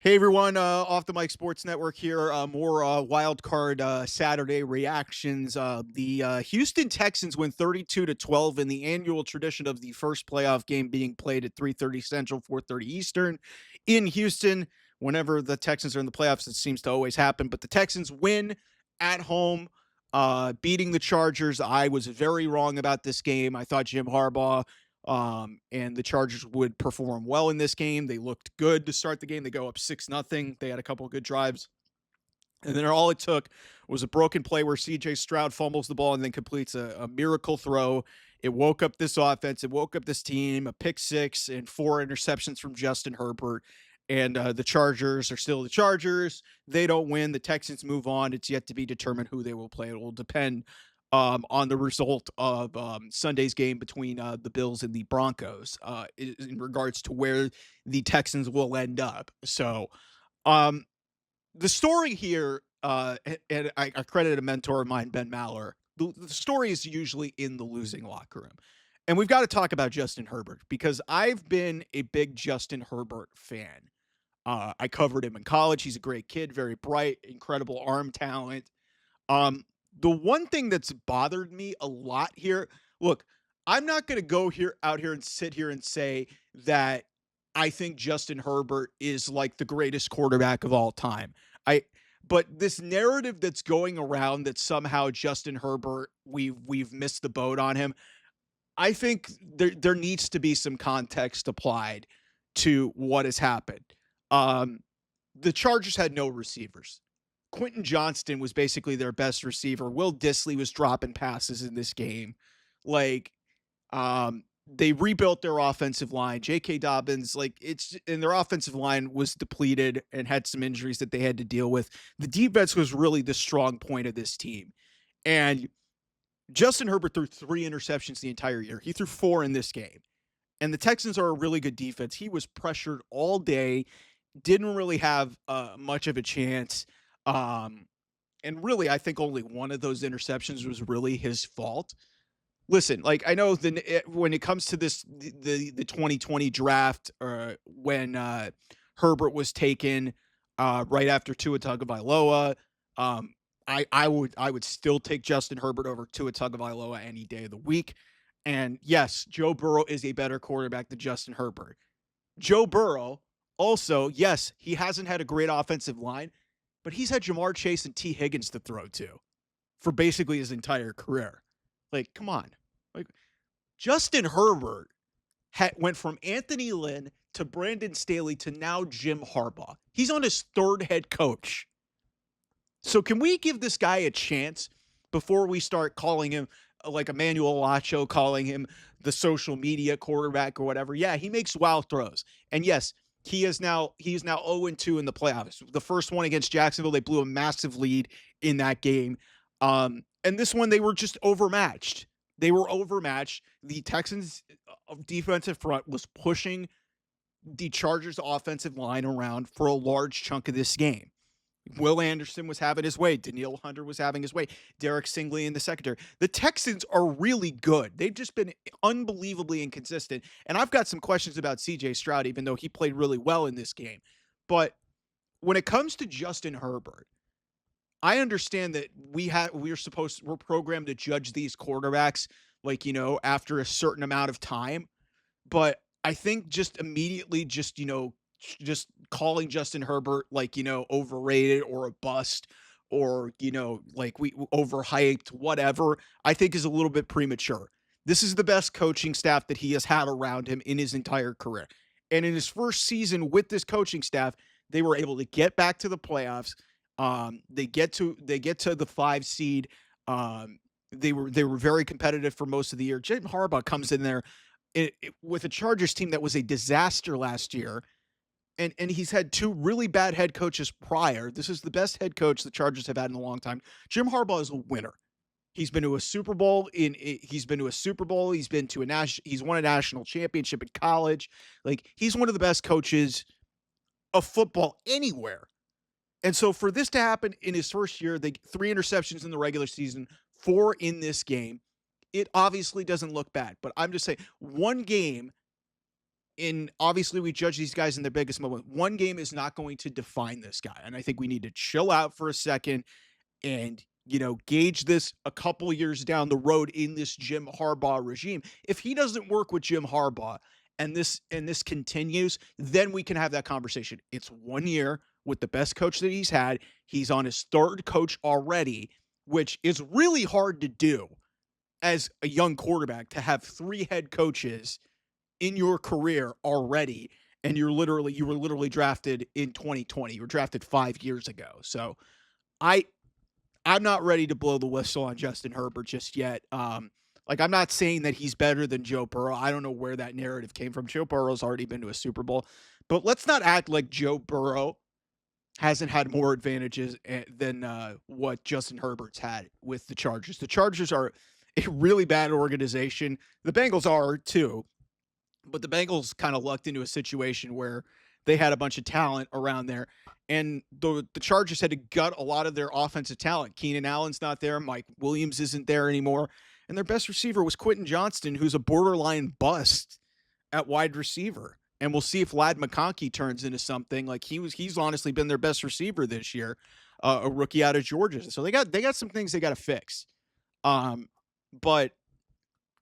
Hey everyone, off the Mike Sports Network here. More wild card Saturday reactions. The Houston Texans win 32-12 in the annual tradition of the first playoff game being played at 3:30 Central, 4:30 Eastern in Houston. Whenever the Texans are in the playoffs, it seems to always happen. But the Texans win at home, beating the Chargers. I was very wrong about this game. I thought Jim Harbaugh and the Chargers would perform well in this game. They looked good to start the game. They go up 6-0. They had a couple of good drives. And then all it took was a broken play where CJ Stroud fumbles the ball and then completes a miracle throw. It woke up this offense. It woke up this team, a pick six and four interceptions from Justin Herbert. And the Chargers are still the Chargers. They don't win. The Texans move on. It's yet to be determined who they will play. It will depend on the result of Sunday's game between the Bills and the Broncos in regards to where the Texans will end up. So, um, the story here, and I credit a mentor of mine, Ben Maller. The story is usually in the losing locker room. And we've got to talk about Justin Herbert because I've been a big Justin Herbert fan. I covered him in college. He's a great kid, very bright, incredible arm talent. The one thing that's bothered me a lot here, look, I'm not going to go here out here and sit here and say that I think Justin Herbert is like the greatest quarterback of all time. I but this narrative that's going around that somehow Justin Herbert we've missed the boat on him. I think there needs to be some context applied to what has happened. Um the Chargers had no receivers. Quentin Johnston was basically their best receiver. Will Dissly was dropping passes in this game. Like, they rebuilt their offensive line. J.K. Dobbins, like it's and their offensive line was depleted and had some injuries that they had to deal with. The defense was really the strong point of this team. And Justin Herbert threw three interceptions the entire year. He threw four in this game. And the Texans are a really good defense. He was pressured all day, didn't really have much of a chance. Um, and really, I think only one of those interceptions was really his fault. Listen, like I know when it comes to the 2020 draft, when Herbert was taken right after Tua Tagovailoa, um, I would still take Justin Herbert over Tua Tagovailoa any day of the week. And yes, Joe Burrow is a better quarterback than Justin Herbert. Joe Burrow also, yes, he hasn't had a great offensive line, but he's had Jamar Chase and T. Higgins to throw to for basically his entire career. Like, come on. Like, Justin Herbert went from Anthony Lynn to Brandon Staley to now Jim Harbaugh. He's on his third head coach. So can we give this guy a chance before we start calling him like Emmanuel Lacho, calling him the social media quarterback or whatever? Yeah, he makes wild throws. And yes, he is now 0-2 in the playoffs. The first one against Jacksonville, they blew a massive lead in that game. And this one they were just overmatched. They were overmatched. The Texans defensive front was pushing the Chargers offensive line around for a large chunk of this game. Will Anderson was having his way. Daniil Hunter was having his way. Derek Singley in the secondary. The Texans are really good. They've just been unbelievably inconsistent. And I've got some questions about CJ Stroud, even though he played really well in this game. But when it comes to Justin Herbert, I understand that we're programmed to judge these quarterbacks like, after a certain amount of time. But I think just immediately just calling Justin Herbert like, overrated or a bust or, like we overhyped, whatever, I think is a little bit premature. This is the best coaching staff that he has had around him in his entire career. And in his first season with this coaching staff, they were able to get back to the playoffs. They get to the 5 seed. They were very competitive for most of the year. Jim Harbaugh comes in there with a Chargers team that was a disaster last year, and he's had two really bad head coaches prior. This is the best head coach the Chargers have had in a long time. Jim Harbaugh is a winner. He's been to a Super Bowl he's been to a Super Bowl, he's won a national championship in college. Like he's one of the best coaches of football anywhere. And so for this to happen in his first year, they 3 interceptions in the regular season, 4 in this game. It obviously doesn't look bad, but I'm just saying one game and obviously we judge these guys in their biggest moment. One game is not going to define this guy. And I think we need to chill out for a second and, gauge this a couple years down the road in this Jim Harbaugh regime. If he doesn't work with Jim Harbaugh and this continues, then we can have that conversation. It's 1 year with the best coach that he's had. He's on his third coach already, which is really hard to do as a young quarterback, to have 3 head coaches in your career already, and you were literally drafted in 2020. You were drafted 5 years ago. So I I'm not ready to blow the whistle on Justin Herbert just yet. I'm not saying that he's better than Joe Burrow. I don't know where that narrative came from. Joe Burrow's already been to a Super Bowl, but let's not act like Joe Burrow hasn't had more advantages than what Justin Herbert's had with the Chargers. The Chargers are a really bad organization. The Bengals are too, but the Bengals kind of lucked into a situation where they had a bunch of talent around there, and the Chargers had to gut a lot of their offensive talent. Keenan Allen's not there. Mike Williams isn't there anymore. And their best receiver was Quentin Johnston, who's a borderline bust at wide receiver. And we'll see if Lad McConkey turns into something. Like he's honestly been their best receiver this year, a rookie out of Georgia. So they got some things they got to fix. But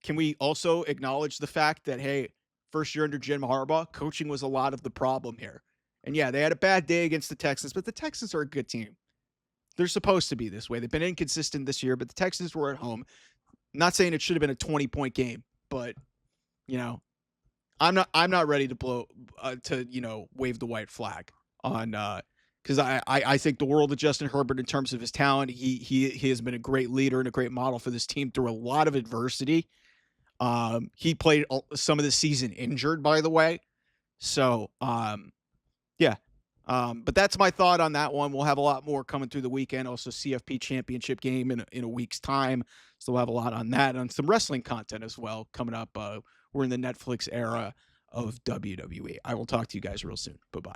can we also acknowledge the fact that, hey, first year under Jim Harbaugh, coaching was a lot of the problem here. And yeah, they had a bad day against the Texans, but the Texans are a good team. They're supposed to be this way. They've been inconsistent this year, but the Texans were at home. Not saying it should have been a 20-point game, but I'm not ready to wave the white flag on because I think the world of Justin Herbert in terms of his talent. He has been a great leader and a great model for this team through a lot of adversity. He played some of the season injured, by the way. So yeah. But that's my thought on that one. We'll have a lot more coming through the weekend. Also, CFP championship game in a week's time. So we'll have a lot on that and some wrestling content as well coming up. We're in the Netflix era of WWE. I will talk to you guys real soon. Bye-bye.